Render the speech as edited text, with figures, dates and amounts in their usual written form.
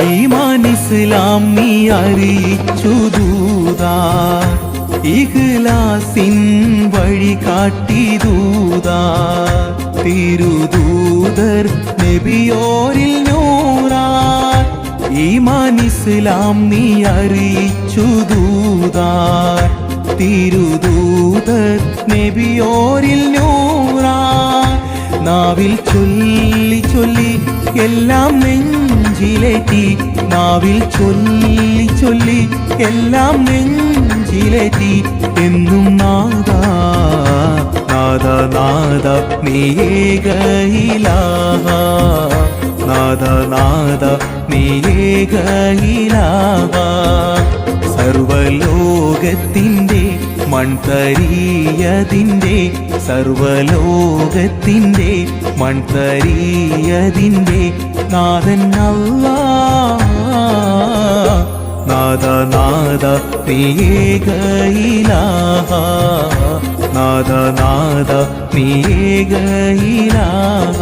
ഈമാൻ ഇസ്ലാം നീ അറിയിച്ചു ദൂതാ, ഇഖ്ലാസിൻ വഴി കാട്ടി ദൂതാ. തിരുദൂതർ നബിയോരിൽ നൂറാ, ഈമാൻ ഇസ്ലാം നീ അറിയിച്ചു ദൂതാ. തിരുദൂതർ നബിയോരിൽ നൂറാ. നാവിൽ ചൊല്ലി ചൊല്ലി എല്ലാം നെഞ്ചിലേറ്റി, നാവിൽ ചൊല്ലി ചൊല്ലി എല്ലാം നെഞ്ചിലേറ്റി. എന്നും നാദാ നാദ നാദ നീയേകയിലാഹ, നാദ നാദ നീയേകയിലാഹ. സർവലോകത്തിൻ്റെ മൺതരിയതിൻ്റെ, സർവലോകത്തിൻ്റെ മൺതരിയതിൻ്റെ നാഥൻ അല്ലാഹ്. നാദ നാദ നീയേകയിലാഹ, നാദ നാദ നീയേകയിലാഹ.